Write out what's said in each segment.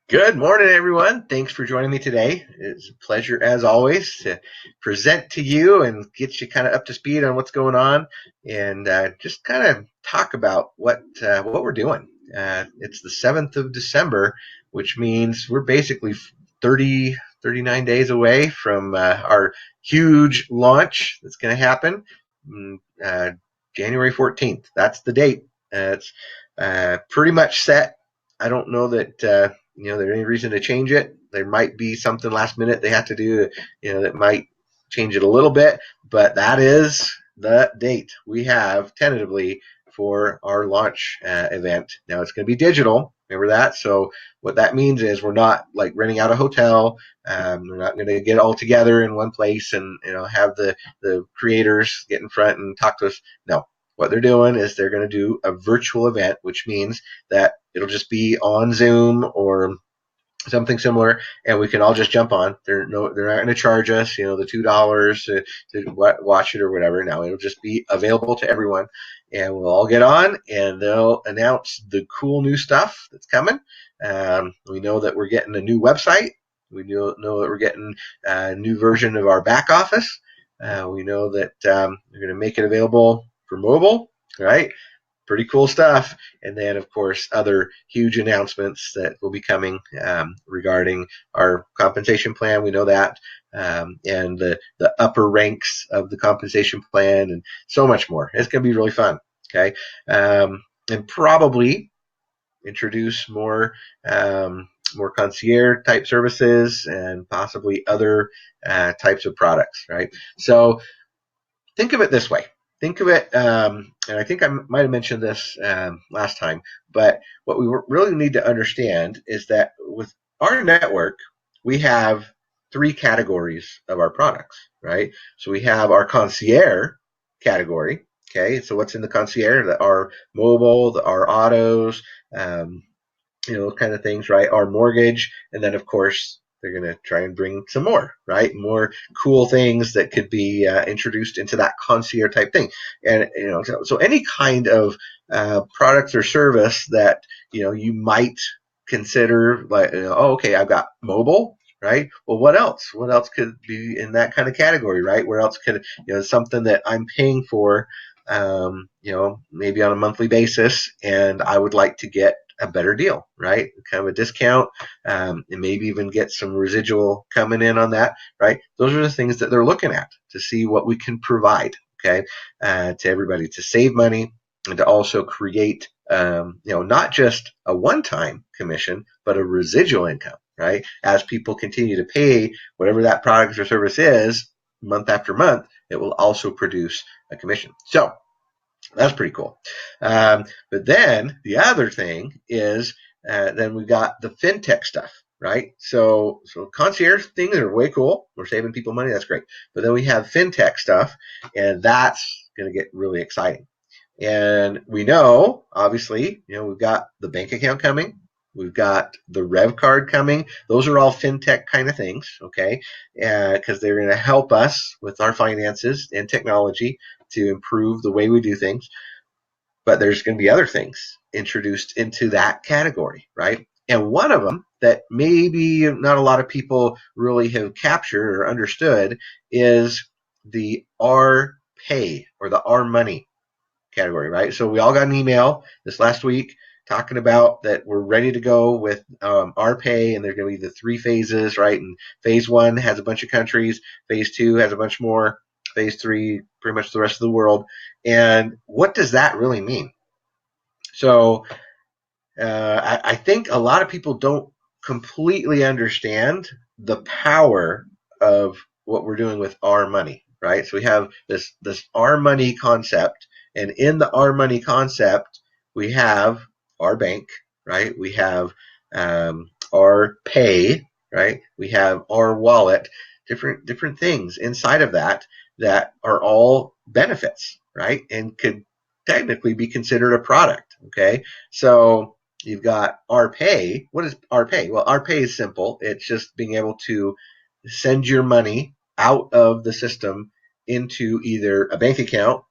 Good morning, everyone. Thanks for joining me today. It's a pleasure, as always, to present to you and get you kind of up to speed on what's going on, and just kind of talk about what we're doing. It's the 7th of December, which means we're basically 39 days away from our huge launch that's going to happen uh, January 14th. That's the date. It's pretty much set. I don't know that there's any reason to change it. There might be something last minute they have to do, that might change it a little bit, but that is the date we have tentatively for our launch event. Now it's going to be digital. Remember that? So what that means is we're not like renting out a hotel. We're not going to get all together in one place and have the creators get in front and talk to us. No, what they're doing is they're going to do a virtual event, which means that it'll just be on Zoom or something similar, and we can all just jump on. They're not going to charge us, the $2 to watch it or whatever. Now it'll just be available to everyone, and we'll all get on, and they'll announce the cool new stuff that's coming. We know that we're getting a new website. We know that we're getting a new version of our back office. We know that they're going to make it available for mobile, right? Pretty cool stuff. And then, of course, other huge announcements that will be coming regarding our compensation plan. We know that. And the upper ranks of the compensation plan and so much more. It's going to be really fun. Okay. And probably introduce more concierge type services and possibly other types of products, right? So think of it this way. Think of it, and I think I might have mentioned this last time, but what we really need to understand is that with our network, we have three categories of our products, right? So we have our concierge category, okay? So what's in the concierge? Our mobile, our autos, kind of things, right? Our mortgage, and then, of course, they're going to try and bring some more, right? More cool things that could be introduced into that concierge type thing. And, so any kind of product or service that, you might consider like, oh, okay, I've got mobile, right? Well, what else? What else could be in that kind of category, right? Where else could, something that I'm paying for, maybe on a monthly basis, and I would like to get a better deal, right? Kind of a discount, and maybe even get some residual coming in on that, right? Those are the things that they're looking at to see what we can provide, okay, to everybody to save money and to also create, not just a one-time commission, but a residual income, right? As people continue to pay whatever that product or service is month after month, it will also produce a commission. So that's pretty cool. But then the other thing is then we've got the fintech stuff, right? So concierge things are way cool. We're saving people money. That's great. But then we have fintech stuff, and that's going to get really exciting. And we know, obviously, we've got the bank account coming. We've got the Rev card coming. Those are all fintech kind of things, okay? Because they're going to help us with our finances and technology to improve the way we do things. But there's going to be other things introduced into that category, right? And one of them that maybe not a lot of people really have captured or understood is the R Pay or the R Money category, right? So we all got an email this last week talking about that we're ready to go with our pay, and there's going to be the three phases, right? And phase one has a bunch of countries, phase two has a bunch more, phase three pretty much the rest of the world. And what does that really mean? So I think a lot of people don't completely understand the power of what we're doing with our money, right? So we have this our money concept, and in the our money concept, we have our bank, right? We have our pay, right? We have our wallet, different things inside of that are all benefits, right? And could technically be considered a product, okay? So you've got our pay. What is our pay? Well, our pay is simple. It's just being able to send your money out of the system into either a bank account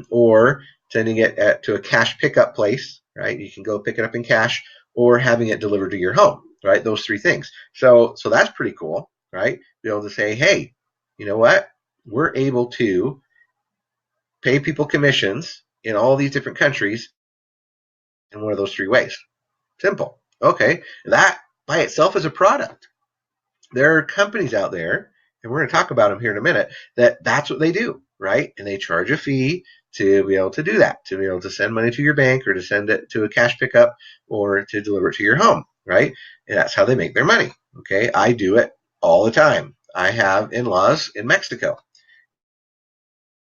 or sending it to a cash pickup place, right? You can go pick it up in cash or having it delivered to your home. right? Those three things. So that's pretty cool, right? Be able to say, hey, you know what? We're able to pay people commissions in all these different countries in one of those three ways. Simple. Okay. That by itself is a product. There are companies out there, and we're going to talk about them here in a minute, that's what they do, right? And they charge a fee to be able to do that, to be able to send money to your bank or to send it to a cash pickup or to deliver it to your home, right? And that's how they make their money. Okay. I do it all the time. I have in-laws in Mexico.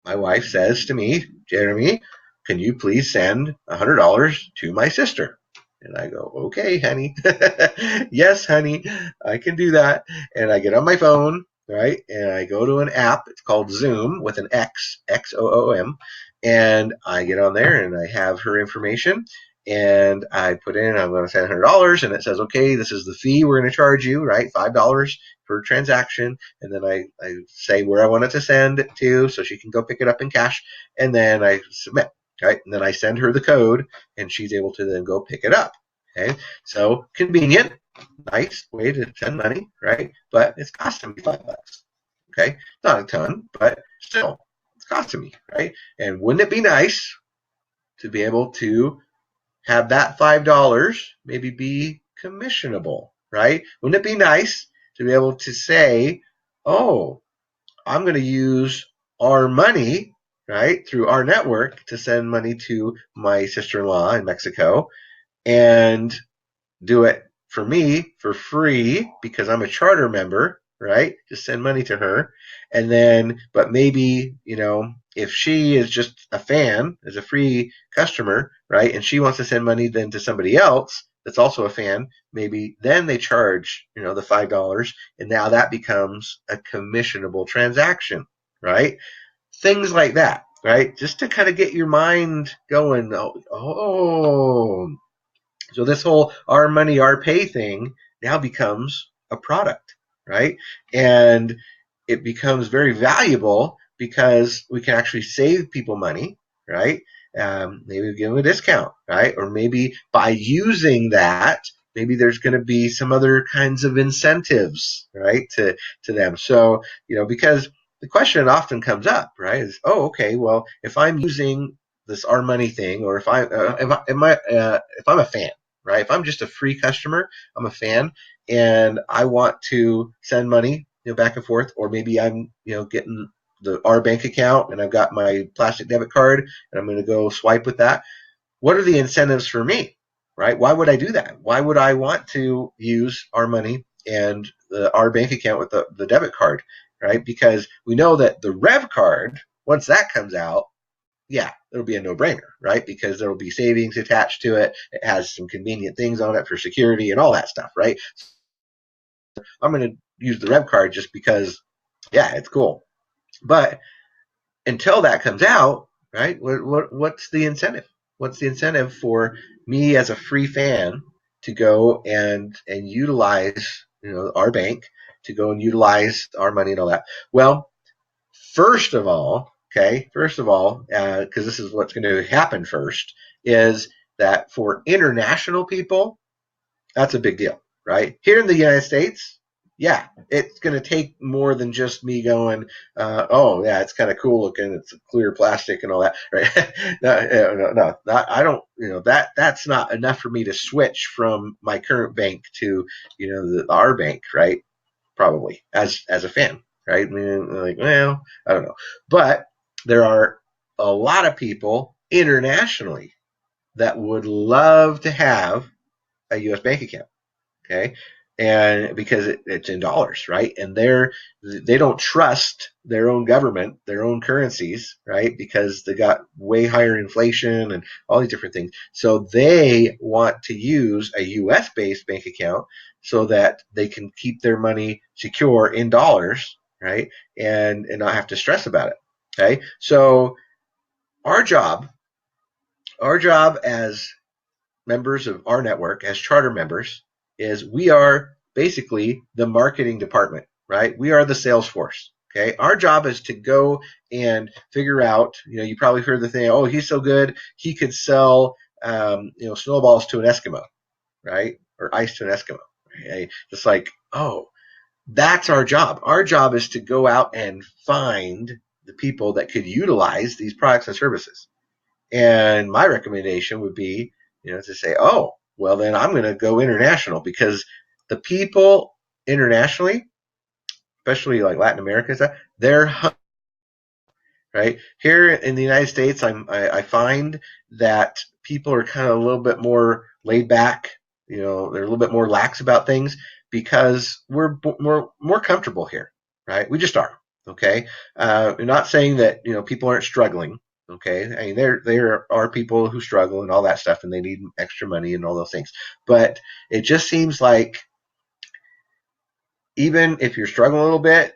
My wife says to me, Jeremy, can you please send $100 to my sister? And I go, okay, honey. Yes, honey, I can do that. And I get on my phone, right? And I go to an app. It's called Zoom with an X, Xoom. And I get on there and I have her information. And I put in, I'm going to send $100. And it says, okay, this is the fee we're going to charge you, right? $5 per transaction. And then I say where I want it to send it to so she can go pick it up in cash. And then I submit. Right? And then I send her the code, and she's able to then go pick it up. Okay, so convenient, nice way to send money, right? But it's costing me $5. Okay, not a ton, but still, it's costing me, right? And wouldn't it be nice to be able to have that $5 maybe be commissionable, right? Wouldn't it be nice to be able to say, oh, I'm going to use our money, right, through our network to send money to my sister-in-law in Mexico and do it for me for free because I'm a charter member, right? Just send money to her. And then, but maybe, if she is just a fan, is a free customer, right, and she wants to send money then to somebody else that's also a fan, maybe then they charge, the $5, and now that becomes a commissionable transaction, right? Things like that, right? Just to kind of get your mind going. So this whole our money, our pay thing now becomes a product, right? And it becomes very valuable because we can actually save people money, right? Maybe give them a discount, right? Or maybe by using that, maybe there's going to be some other kinds of incentives, right, to them. So, because the question often comes up, right, is, oh, okay, well, if I'm using this our money thing, or if I'm a fan, right? If I'm just a free customer, I'm a fan, and I want to send money, back and forth, or maybe I'm, getting our bank account and I've got my plastic debit card and I'm going to go swipe with that. What are the incentives for me, right? Why would I do that? Why would I want to use our money and our bank account with the debit card, right? Because we know that the Rev card, once that comes out, yeah, it'll be a no-brainer, right? Because there will be savings attached to it. It has some convenient things on it for security and all that stuff, right? I'm going to use the Rev card just because, yeah, it's cool. But until that comes out, right, what's the incentive? What's the incentive for me as a free fan to go and utilize, our bank, to go and utilize our money and all that? Well, first of all, because this is what's going to happen first, is that for international people, that's a big deal, right? Here in the United States, yeah, it's going to take more than just me going, oh, yeah, it's kind of cool looking. It's clear plastic and all that, right? No, I don't, that's not enough for me to switch from my current bank to, our bank, right? Probably as a fan, right? I mean, like, well, I don't know. But there are a lot of people internationally that would love to have a U.S. bank account, okay? And because it's in dollars, right? And they don't trust their own government, their own currencies, right? Because they got way higher inflation and all these different things. So they want to use a U.S. based bank account so that they can keep their money secure in dollars, right? And not have to stress about it. Okay. So our job as members of our network, as charter members, is we are basically the marketing department, right? We are the sales force. Okay. Our job is to go and figure out, you probably heard the thing, oh, he's so good, he could sell, snowballs to an Eskimo, right? Or ice to an Eskimo, Right? It's like, oh, that's our job. Our job is to go out and find the people that could utilize these products and services. And my recommendation would be, to say, oh, well, then I'm going to go international, because the people internationally, especially like Latin America, they're right here in the United States. I find that people are kind of a little bit more laid back. They're a little bit more lax about things because we're more comfortable here, right? We just are. Okay, I'm not saying that people aren't struggling. Okay, I mean there are people who struggle and all that stuff, and they need extra money and all those things. But it just seems like even if you're struggling a little bit,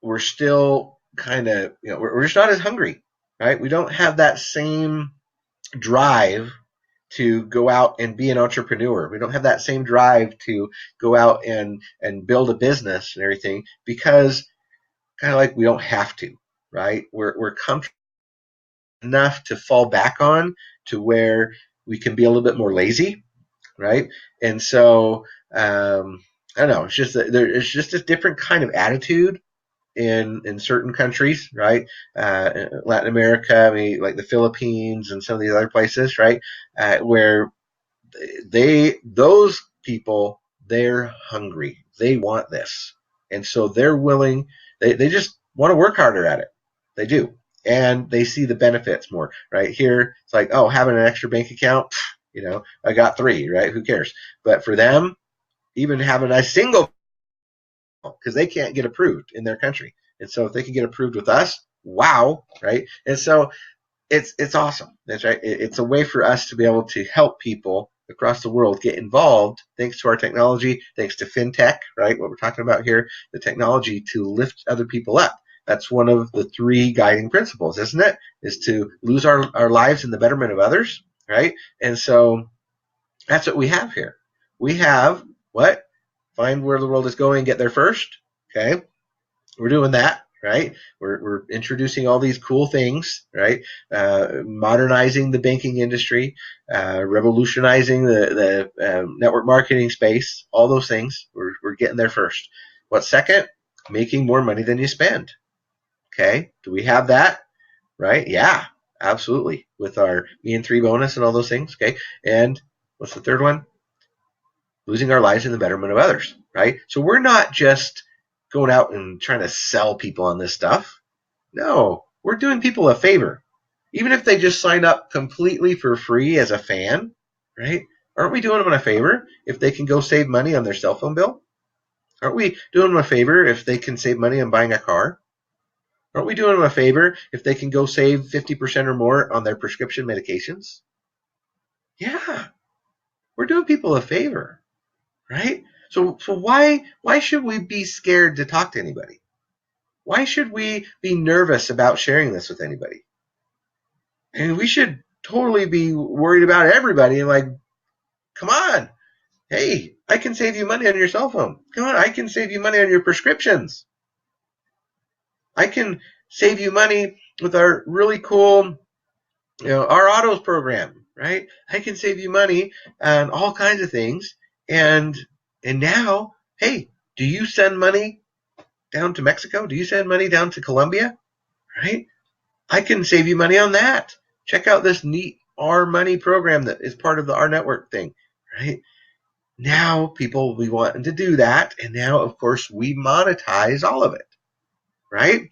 we're still kind of, we're just not as hungry, right? We don't have that same drive to go out and be an entrepreneur. We don't have that same drive to go out and build a business and everything, because kind of like we don't have to, right? We're comfortable enough to fall back on, to where we can be a little bit more lazy, right? And so I don't know. It's just a different kind of attitude in certain countries, right? Latin America, I mean, like the Philippines and some of these other places, right? Where those people, they're hungry. They want this. And so they're willing, they just want to work harder at it. They do. And they see the benefits more, right? Here, it's like, oh, having an extra bank account, I got 3, right? Who cares? But for them, even having a single, because they can't get approved in their country. And so if they can get approved with us, wow, right? And so it's awesome. That's right. It's a way for us to be able to help people across the world get involved, thanks to our technology, thanks to fintech, right? What we're talking about here, the technology to lift other people up. That's one of the 3 guiding principles, isn't it? Is to lose our lives in the betterment of others, right? And so that's what we have here. We have what? Find where the world is going, get there first. Okay. We're doing that, right? We're introducing all these cool things, right? Modernizing the banking industry, revolutionizing the network marketing space, all those things. We're getting there first. What's second? Making more money than you spend. Okay. Do we have that? Right? Yeah, absolutely. With our Me&3 bonus and all those things. Okay. And what's the third one? Losing our lives in the betterment of others, right? So we're not just going out and trying to sell people on this stuff. No, we're doing people a favor. Even if they just sign up completely for free as a fan, right? Aren't we doing them a favor if they can go save money on their cell phone bill? Aren't we doing them a favor if they can save money on buying a car? Aren't we doing them a favor if they can go save 50% or more on their prescription medications? Yeah, we're doing people a favor. Right? So why should we be scared to talk to anybody? Why should we be nervous about sharing this with anybody? And we should totally be worried about everybody and like, come on, hey, I can save you money on your cell phone. Come on, I can save you money on your prescriptions. I can save you money with our really cool, our autos program, right? I can save you money on all kinds of things. And now, hey, do you send money down to Mexico? Do you send money down to Colombia? Right? I can save you money on that. Check out this neat R Money program that is part of the rNetwork thing. Right? Now people will be wanting to do that, and now of course we monetize all of it. Right?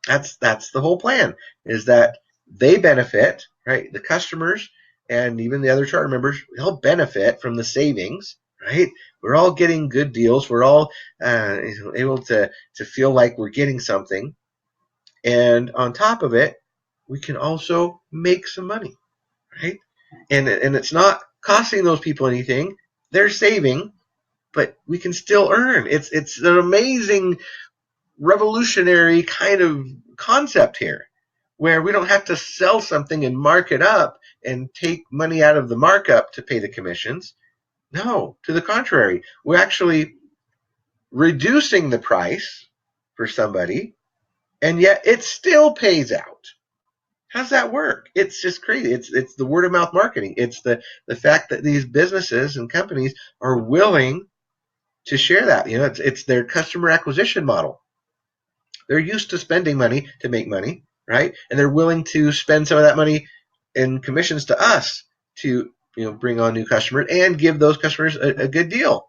That's the whole plan, is that they benefit, right? The customers and even the other charter members, they'll benefit from the savings, right? We're all getting good deals. We're all able to feel like we're getting something. And on top of it, we can also make some money, right? And it's not costing those people anything. They're saving, but we can still earn. It's an amazing revolutionary kind of concept here, where we don't have to sell something and mark it up and take money out of the markup to pay the commissions. No, to the contrary, we're actually reducing the price for somebody, and yet it still pays out. How's that work? It's just crazy. It's the word of mouth marketing. It's the fact that these businesses and companies are willing to share that. It's their customer acquisition model. They're used to spending money to make money, right? And they're willing to spend some of that money in commissions to us to bring on new customers and give those customers a good deal.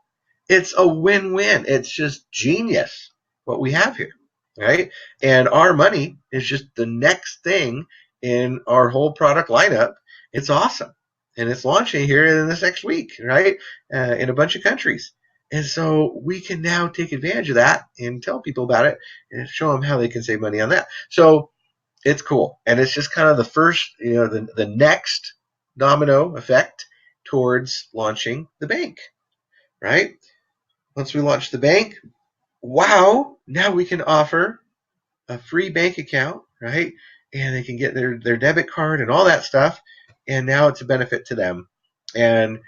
It's a win-win. It's just genius what we have here, right? And our money is just the next thing in our whole product lineup. It's awesome. And it's launching here in this next week, right? In a bunch of countries. And so we can now take advantage of that and tell people about it and show them how they can save money on that. So it's cool. And it's just kind of the first, the next domino effect towards launching the bank, right? Once we launch the bank, wow, now we can offer a free bank account, right? And they can get their debit card and all that stuff. And now it's a benefit to them. And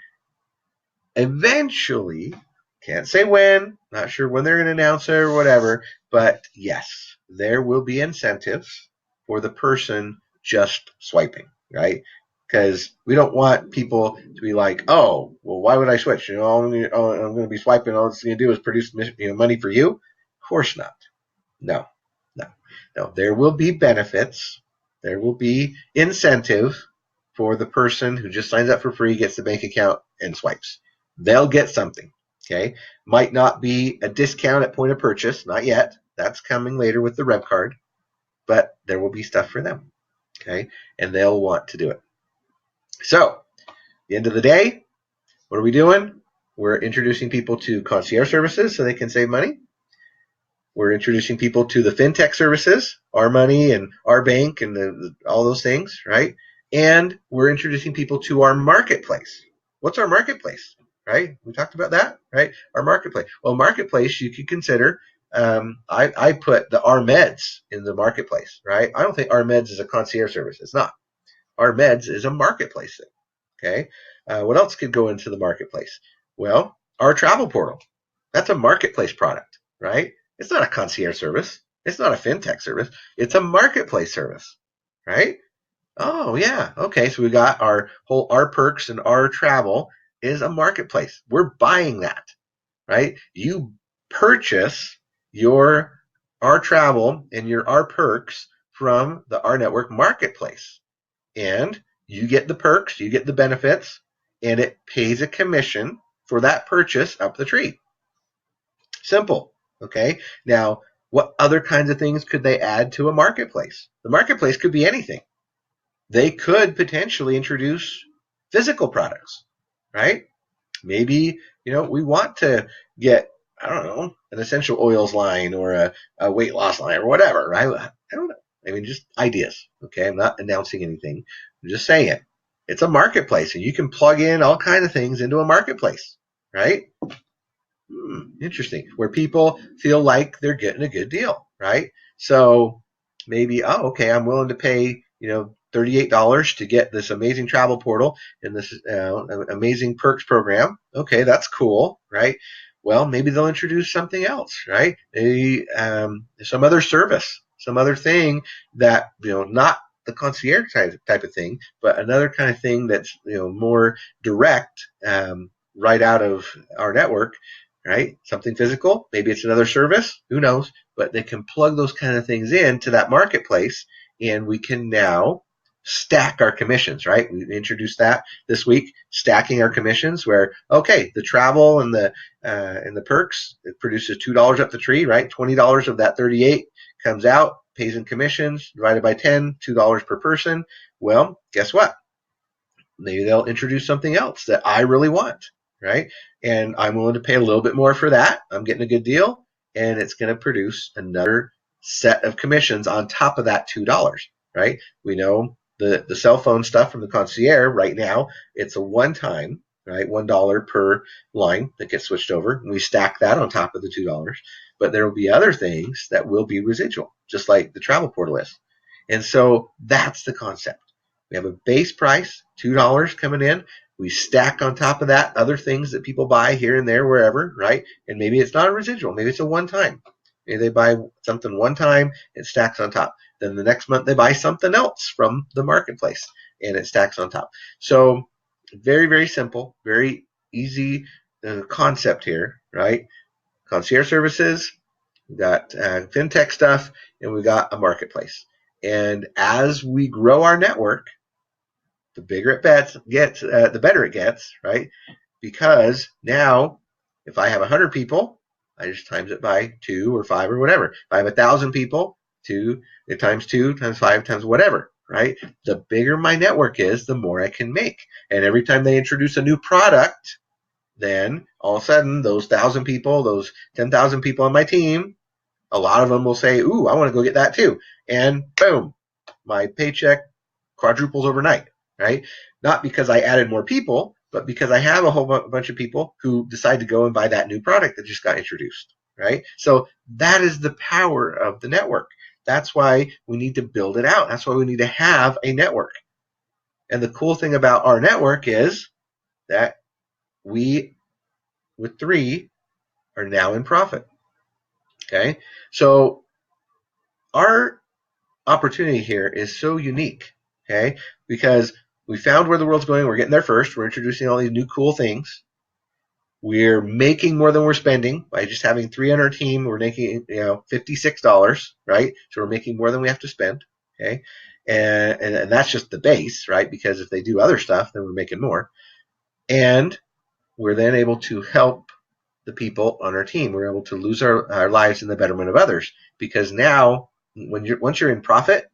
eventually, can't say when, not sure when they're going to announce it or whatever, but yes, there will be incentives for the person just swiping, right? Because we don't want people to be like, oh, well, why would I switch? I'm going to be swiping. All it's going to do is produce money for you. Of course not. No. There will be benefits. There will be incentive for the person who just signs up for free, gets the bank account, and swipes. They'll get something. Okay, might not be a discount at point of purchase, not yet. That's coming later with the Rev card, but there will be stuff for them. Okay, and they'll want to do it. So, at the end of the day, what are we doing? We're introducing people to concierge services so they can save money. We're introducing people to the fintech services, our money and our bank and all those things, right? And we're introducing people to our marketplace. What's our marketplace, right? We talked about that, right? Our marketplace. Well, marketplace, you could consider, I put the rMeds in the marketplace, right? I don't think rMeds is a concierge service. It's not. rMeds is a marketplace thing, okay? What else could go into the marketplace? Well, our travel portal. That's a marketplace product, right? It's not a concierge service. It's not a fintech service. It's a marketplace service, right? Oh, yeah. Okay, so we got our perks and our travel is a marketplace. We're buying that, right? You purchase our travel and our perks from the rNetwork marketplace. And you get the perks, you get the benefits, and it pays a commission for that purchase up the tree. Simple. Okay. Now, what other kinds of things could they add to a marketplace? The marketplace could be anything. They could potentially introduce physical products, right? Maybe, we want to get, I don't know, an essential oils line or a weight loss line or whatever, right? I don't know. I mean, just ideas. Okay. I'm not announcing anything. I'm just saying it's a marketplace and you can plug in all kinds of things into a marketplace, right? Interesting. Where people feel like they're getting a good deal, right? So maybe, okay, I'm willing to pay, $38 to get this amazing travel portal and this amazing perks program. Okay, that's cool, right? Well, maybe they'll introduce something else, right? Maybe some other service, some other thing that, not the concierge type of thing, but another kind of thing that's, more direct, right out of our network, right? Something physical. Maybe it's another service. Who knows? But they can plug those kind of things into that marketplace, and we can now stack our commissions, right? We introduced that this week, stacking our commissions where, okay, the travel and the perks, it produces $2 up the tree, right? $20 of that 38 comes out, pays in commissions, divided by 10, $2 per person. Well, guess what? Maybe they'll introduce something else that I really want, right? And I'm willing to pay a little bit more for that. I'm getting a good deal, and it's going to produce another set of commissions on top of that $2, right? We know the cell phone stuff from the concierge right now, it's a one-time, right? $1 per line that gets switched over. And we stack that on top of the $2. But there will be other things that will be residual, just like the travel portal is. And so that's the concept. We have a base price, $2 coming in. We stack on top of that other things that people buy here and there, wherever, right? And maybe it's not a residual. Maybe it's a one-time. Maybe they buy something one time, it stacks on top. Then the next month they buy something else from the marketplace, and it stacks on top. So very, very simple, very easy concept here, right? Concierge services, we've got fintech stuff, and we've got a marketplace. And as we grow our network, the bigger it gets, the better it gets, right? Because now, if I have 100 people, I just times it by 2 or 5 or whatever. If I have 1,000 people, 2 times 2 times 5 times whatever, right? The bigger my network is, the more I can make. And every time they introduce a new product, then all of a sudden, those 1,000 people, those 10,000 people on my team, a lot of them will say, ooh, I want to go get that too. And boom, my paycheck quadruples overnight, right? Not because I added more people, but because I have a whole bunch of people who decide to go and buy that new product that just got introduced, right? So that is the power of the network. That's why we need to build it out. That's why we need to have a network. And the cool thing about our network is that we, with 3, are now in profit. Okay? So our opportunity here is so unique, okay? Because we found where the world's going. We're getting there first. We're introducing all these new cool things. We're making more than we're spending by just having 3 on our team. We're making, $56, right? So we're making more than we have to spend, okay? And that's just the base, right? Because if they do other stuff, then we're making more. And we're then able to help the people on our team. We're able to lose our lives in the betterment of others, because now once you're in profit,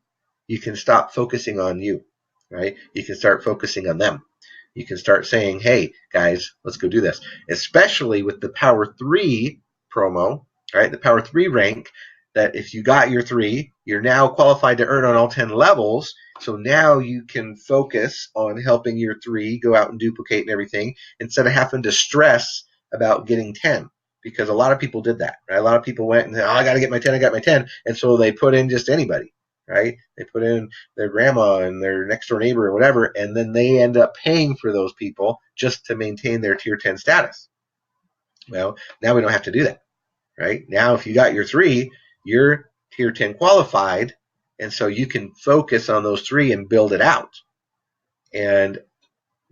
you can stop focusing on you, right? You can start focusing on them. You can start saying, hey, guys, let's go do this. Especially with the Power 3 promo, right? The Power 3 rank, that if you got your 3, you're now qualified to earn on all 10 levels. So now you can focus on helping your 3 go out and duplicate and everything, instead of having to stress about getting 10. Because a lot of people did that, right? A lot of people went and said, oh, I got to get my 10, I got my 10. And so they put in just anybody, right? They put in their grandma and their next door neighbor or whatever, and then they end up paying for those people just to maintain their tier 10 status. Well, now we don't have to do that, right? Now if you got your 3, you're tier 10 qualified, and so you can focus on those 3 and build it out and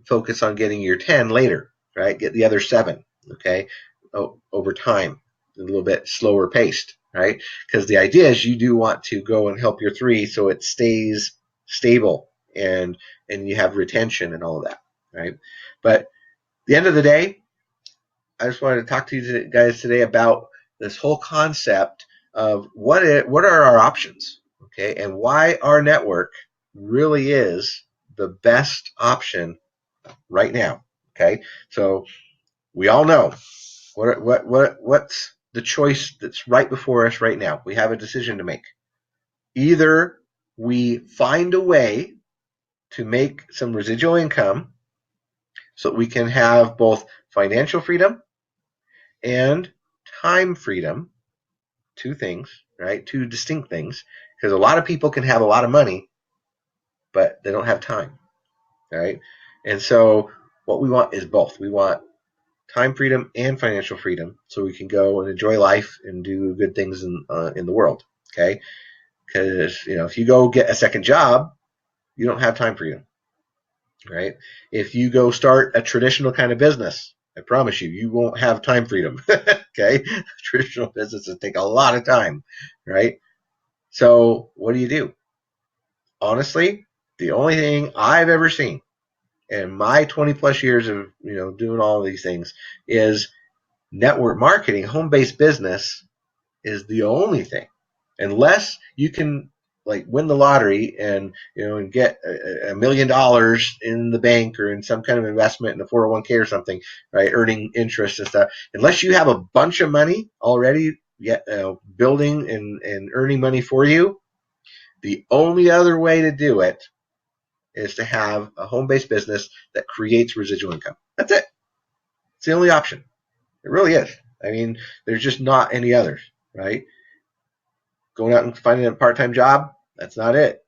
focus on getting your 10 later, right? Get the other 7, okay, over time, a little bit slower paced, right? Because the idea is you do want to go and help your 3 so it stays stable and you have retention and all of that, right? But at the end of the day, I just wanted to talk to you guys today about this whole concept of what are our options, okay, and why our network really is the best option right now, okay? So we all know what's the choice that's right before us right now. We have a decision to make. Either we find a way to make some residual income so that we can have both financial freedom and time freedom, 2 things, right? 2 distinct things, because a lot of people can have a lot of money, but they don't have time, right? And so what we want is both. We want time freedom and financial freedom, so we can go and enjoy life and do good things in the world, okay? Because if you go get a second job, you don't have time freedom, right? If you go start a traditional kind of business, I promise you won't have time freedom, okay? Traditional businesses take a lot of time, right? So what do? Honestly, the only thing I've ever seen in my 20 plus years of doing all of these things is network marketing. Home-based business is the only thing, unless you can win the lottery and and get $1 million in the bank or in some kind of investment in a 401k or something, right, earning interest and stuff. Unless you have a bunch of money already building and earning money for you, the only other way to do it is to have a home-based business that creates residual income. That's it. It's the only option. It really is. I mean, there's just not any others, right? Going out and finding a part-time job, that's not it.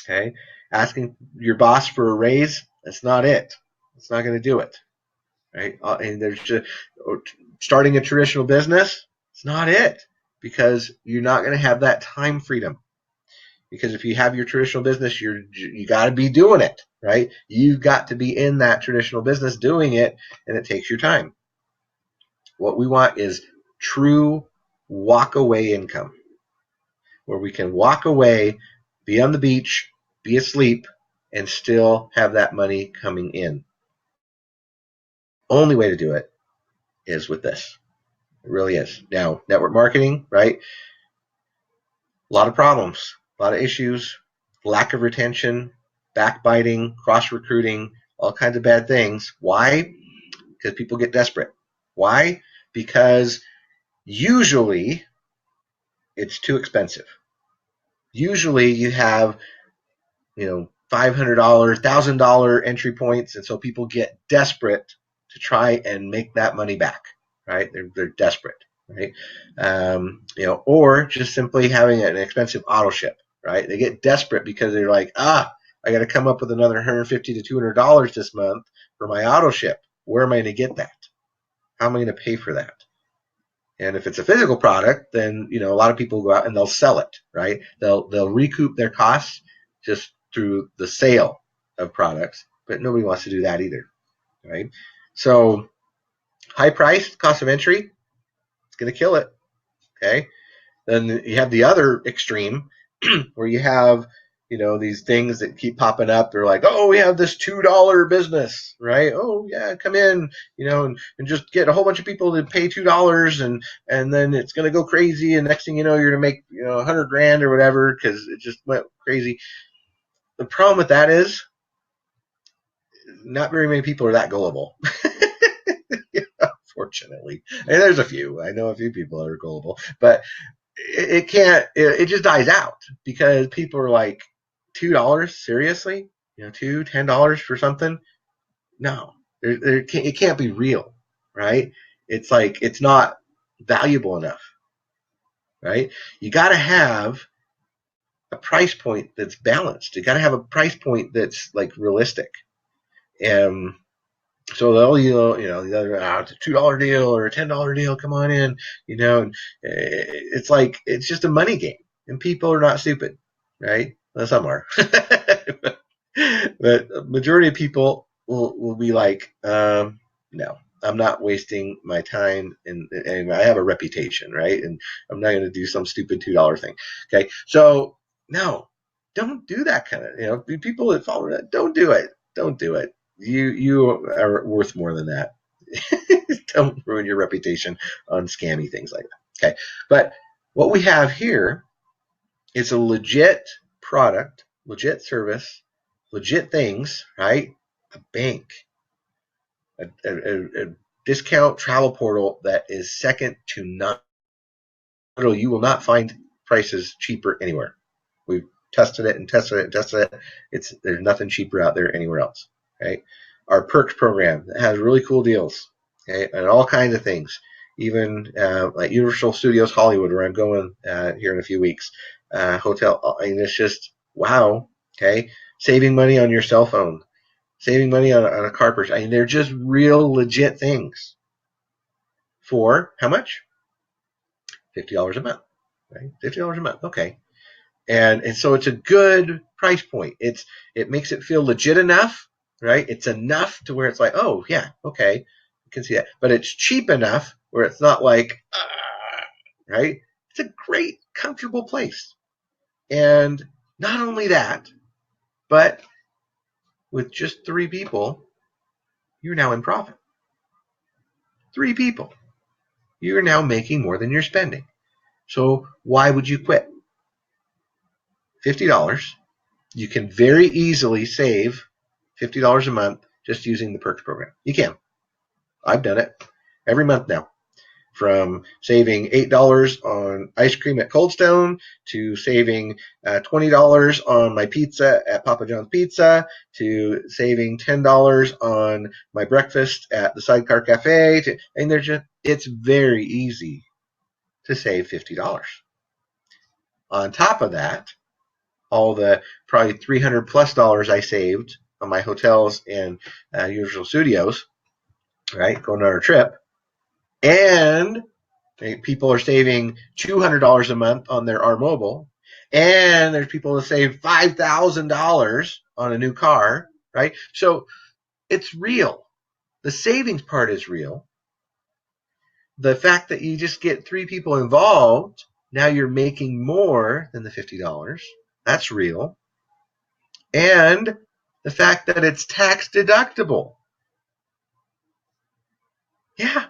Okay? Asking your boss for a raise, that's not it. It's not going to do it, right? And there's just starting a traditional business, it's not it, because you're not going to have that time freedom. Because if you have your traditional business, you got to be doing it, right? You've got to be in that traditional business doing it, and it takes your time. What we want is true walk away income, where we can walk away, be on the beach, be asleep, and still have that money coming in. Only way to do it is with this. It really is. Now, network marketing, right? A lot of problems, a lot of issues, lack of retention, backbiting, cross-recruiting, all kinds of bad things. Why? Because people get desperate. Why? Because usually it's too expensive. Usually you have, $500, $1,000 entry points, and so people get desperate to try and make that money back, right? They're desperate, right? Or just simply having an expensive auto ship, right? They get desperate because they're like, I got to come up with another $150 to $200 this month for my auto ship. Where am I going to get that? How am I going to pay for that? And if it's a physical product, then a lot of people go out and they'll sell it, right? They'll recoup their costs just through the sale of products, but nobody wants to do that either, right? So high price, cost of entry, it's going to kill it, okay? Then you have the other extreme where you have these things that keep popping up. They're like, oh, we have this $2 business, right? Oh yeah, come in, and just get a whole bunch of people to pay $2, and then it's gonna go crazy, and next thing you know, you're gonna make $100,000 or whatever because it just went crazy. The problem with that is not very many people are that gullible. Fortunately, and there's a few. I know a few people that are gullible, but it can't. It just dies out because people are like, $2? Seriously? $10 for something? No, it can't be real, right? It's like it's not valuable enough, right? You got to have a price point that's balanced. You got to have a price point that's like realistic, and so they'll the other it's a $2 deal or a $10 deal. Come on in, and it's like it's just a money game, and people are not stupid, right? Well, some are, but majority of people will be like, no, I'm not wasting my time, and I have a reputation, right? And I'm not going to do some stupid $2 thing. Okay, so no, don't do that kind of people that follow that. Don't do it. Don't do it. You are worth more than that. Don't ruin your reputation on scammy things like that. Okay, but what we have here is a legit product, legit service, legit things, right? A bank, a discount travel portal that is second to none. You will not find prices cheaper anywhere. We've tested it and tested it and tested it. There's nothing cheaper out there anywhere else. Okay, our perks program that has really cool deals, okay, and all kinds of things. Even like Universal Studios Hollywood, where I'm going here in a few weeks. Hotel, and it's just wow. Okay, saving money on your cell phone, saving money on a car purchase. They're just real legit things. For how much? $50 a month, right? $50 a month. Okay. And so it's a good price point. It makes it feel legit enough, right? It's enough to where it's like, oh yeah, okay, you can see that. But it's cheap enough where it's not like, right? It's a great, comfortable place. And not only that, but with just 3 people, you're now in profit. 3 people. You're now making more than you're spending. So why would you quit? $50. You can very easily save $50 a month just using the perks program. You can. I've done it every month now. From saving $8 on ice cream at Cold Stone to saving $20 on my pizza at Papa John's Pizza to saving $10 on my breakfast at the Sidecar Cafe. It's very easy to save $50. On top of that, all the probably $300 plus I saved on my hotels and Universal Studios, right, going on our trip, and people are saving $200 a month on their R Mobile, and there's people that save $5,000 on a new car, right? So it's real. The savings part is real. the fact that you just get 3 people involved, now you're making more than the $50. That's real. And the fact that it's tax deductible. Yeah,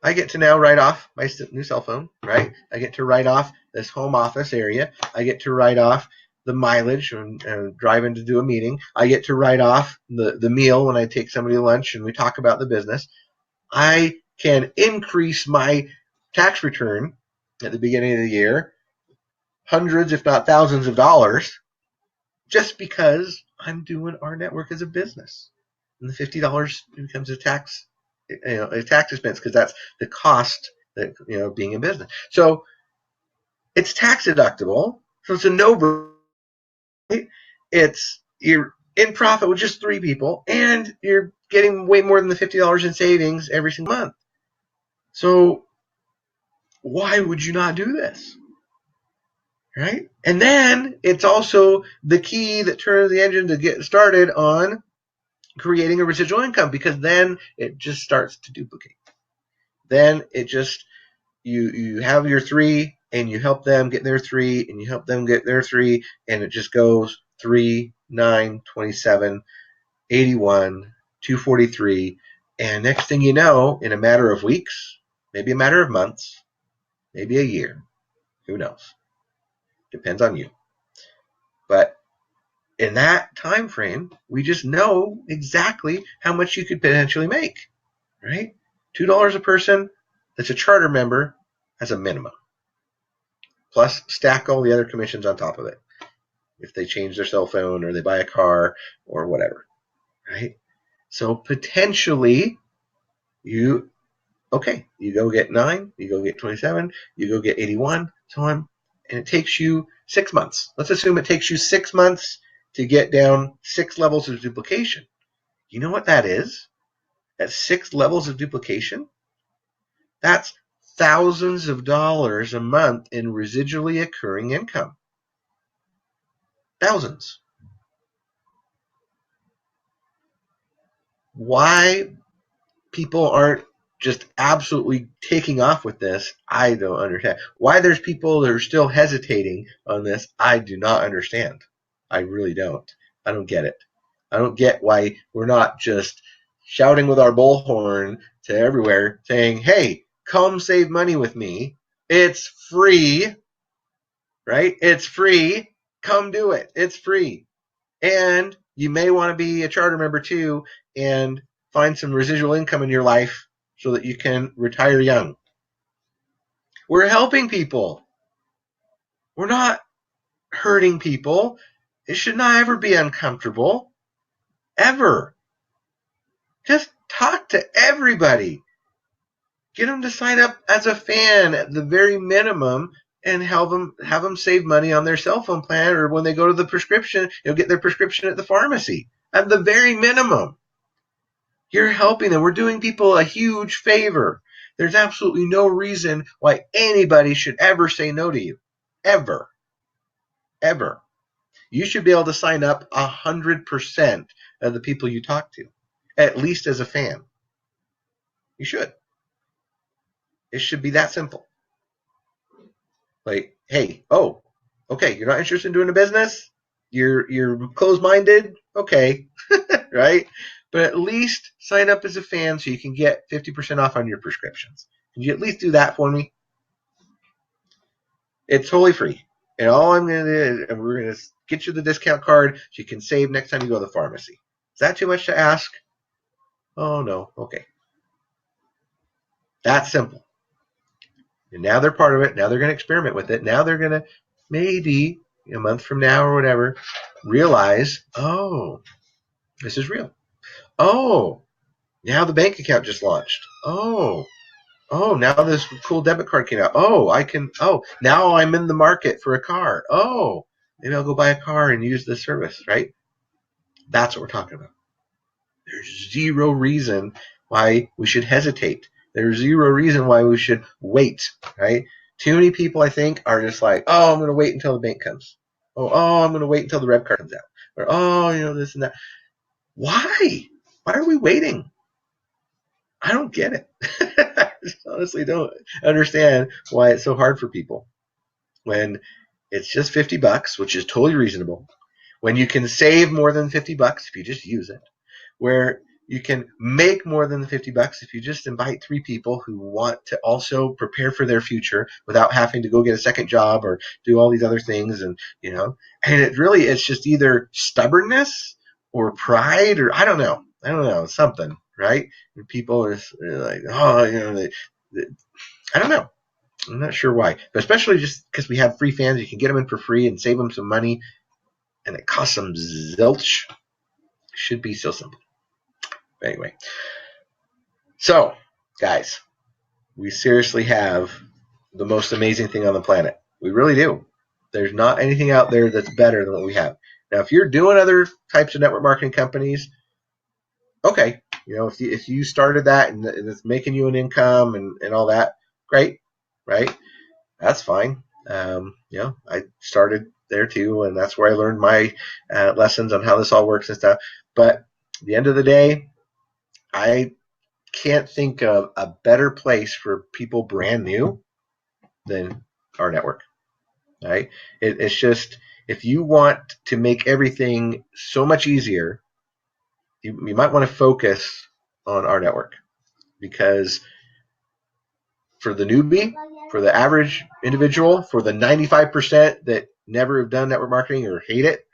I get to now write off my new cell phone, right? I get to write off this home office area. I get to write off the mileage and driving to do a meeting. I get to write off the meal when I take somebody to lunch and we talk about the business. I can increase my tax return at the beginning of the year hundreds, if not thousands of dollars just because I'm doing rNetwork as a business. And the $50 becomes a tax expense because that's the cost that being in business. So it's tax deductible, so it's a no-brainer. It's you're in profit with just 3 people, and you're getting way more than the $50 in savings every single month. So why would you not do this? Right? And then it's also the key that turns the engine to get started on creating a residual income, because then it just starts to duplicate. Then it just you have your 3 and you help them get their 3 and you help them get their 3, and it just goes 3, 9, 27, 81, 243, and next thing you know, in a matter of weeks, maybe a matter of months, maybe a year, who knows? Depends on you. But in that time frame, we just know exactly how much you could potentially make, right? $2 a person that's a charter member as a minimum. Plus stack all the other commissions on top of it if they change their cell phone or they buy a car or whatever, right? So potentially you go get 9, you go get 27, you go get 81, so on, and it takes you 6 months. Let's assume it takes you 6 months to get down 6 levels of duplication. You know what that is? That's 6 levels of duplication. That's thousands of dollars a month in residually occurring income. Thousands. Why people aren't just absolutely taking off with this, I don't understand. Why there's people that are still hesitating on this, I do not understand. I really don't. I don't get it. I don't get why we're not just shouting with our bullhorn to everywhere saying, hey, come save money with me. It's free, right? It's free. Come do it. It's free. And you may want to be a charter member too and find some residual income in your life so that you can retire young. We're helping people. We're not hurting people. It should not ever be uncomfortable. Ever. Just talk to everybody. Get them to sign up as a fan at the very minimum and have them save money on their cell phone plan, or when they go to the prescription, get their prescription at the pharmacy. At the very minimum. You're helping them. We're doing people a huge favor. There's absolutely no reason why anybody should ever say no to you. Ever. Ever. You should be able to sign up 100% of the people you talk to, at least as a fan. You should. It should be that simple. Like, hey, okay, you're not interested in doing a business? You're closed-minded? Okay, right? But at least sign up as a fan so you can get 50% off on your prescriptions. Can you at least do that for me? It's totally free. And all I'm going to do is we're going to get you the discount card so you can save next time you go to the pharmacy. Is that too much to ask? Oh, no. Okay. That's simple. And now they're part of it. Now they're going to experiment with it. Now they're going to maybe a month from now or whatever realize, oh, this is real. Oh, now the bank account just launched. Oh, now this cool debit card came out. Now I'm in the market for a car. Oh, maybe I'll go buy a car and use this service, right? That's what we're talking about. There's zero reason why we should hesitate. There's zero reason why we should wait, right? Too many people, I think, are just like, oh, I'm going to wait until the bank comes. I'm going to wait until the rev card comes out. Or, this and that. Why? Why are we waiting? I don't get it. just honestly don't understand why it's so hard for people when it's just $50, which is totally reasonable. When you can save more than $50 if you just use it, where you can make more than $50 if you just invite 3 people who want to also prepare for their future without having to go get a second job or do all these other things. And, and it's just either stubbornness or pride or I don't know, something, right? And people are like, oh, I don't know. I'm not sure why, but especially just because we have free fans, you can get them in for free and save them some money, and it costs them zilch. It should be so simple. But anyway, so guys, we seriously have the most amazing thing on the planet. We really do. There's not anything out there that's better than what we have. Now, if you're doing other types of network marketing companies, okay, if you started that and it's making you an income and all that, great, right? That's fine. I started there too, and that's where I learned my lessons on how this all works and stuff. But at the end of the day, I can't think of a better place for people brand new than our network. Right? It's just, if you want to make everything so much easier, you might want to focus on our network, because for the newbie, for the average individual, for the 95% that never have done network marketing or hate it,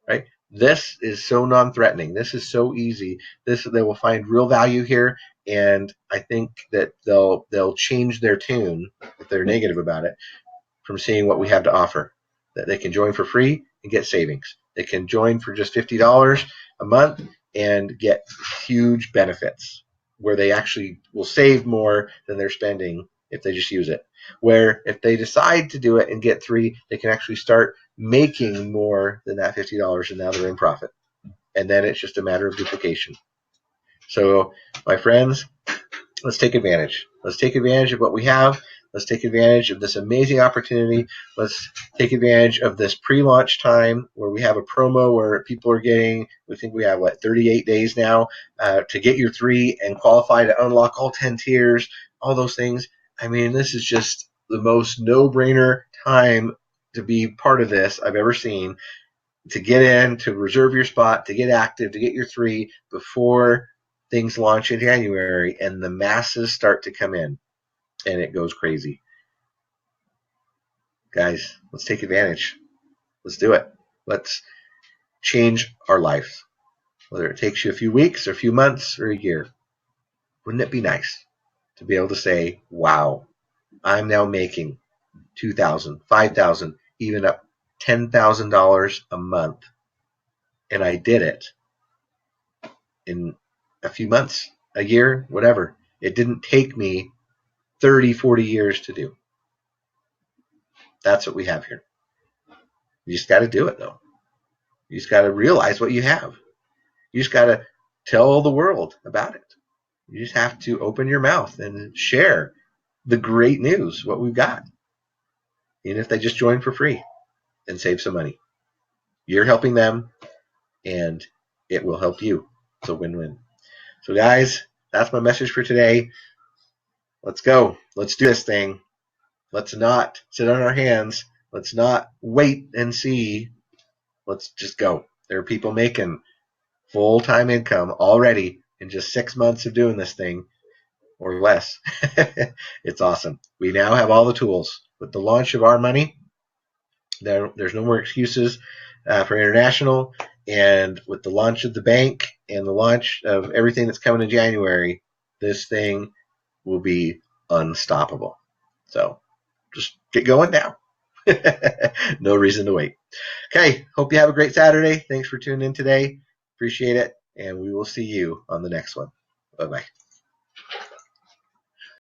right? This is so non-threatening. This is so easy. They will find real value here, and I think that they'll change their tune if they're negative about it from seeing what we have to offer. That they can join for free and get savings. They can join for just $50 a month and get huge benefits where they actually will save more than they're spending if they just use it. Where if they decide to do it and get 3, they can actually start making more than that $50, and now they're in profit. And then it's just a matter of duplication. So, my friends, let's take advantage. Let's take advantage of what we have. Let's take advantage of this amazing opportunity. Let's take advantage of this pre-launch time where we have a promo where people are getting, we think we have, 38 days now to get your 3 and qualify to unlock all 10 tiers, all those things. I mean, this is just the most no-brainer time to be part of this I've ever seen, to get in, to reserve your spot, to get active, to get your 3 before things launch in January and the masses start to come in and it goes crazy. Guys, let's take advantage. Let's do it. Let's change our lives, whether it takes you a few weeks or a few months or a year. Wouldn't it be nice to be able to say, wow, I'm now making $2,000, $5,000, even up $10,000 a month, and I did it in a few months, a year, whatever. It didn't take me 30, 40 years to do. That's what we have here. You just got to do it, though. You just got to realize what you have. You just got to tell the world about it. You just have to open your mouth and share the great news, what we've got. Even if they just join for free and save some money. You're helping them, and it will help you. It's a win-win. So, guys, that's my message for today. Let's go. Let's do this thing. Let's not sit on our hands. Let's not wait and see. Let's just go. There are people making full-time income already in just 6 months of doing this thing or less. It's awesome. We now have all the tools. With the launch of our money, there's no more excuses for international. And with the launch of the bank and the launch of everything that's coming in January, this thing will be unstoppable. So just get going now. No reason to wait. Okay, hope you have a great Saturday. Thanks for tuning in today. Appreciate it, and we will see you on the next one. Bye-bye.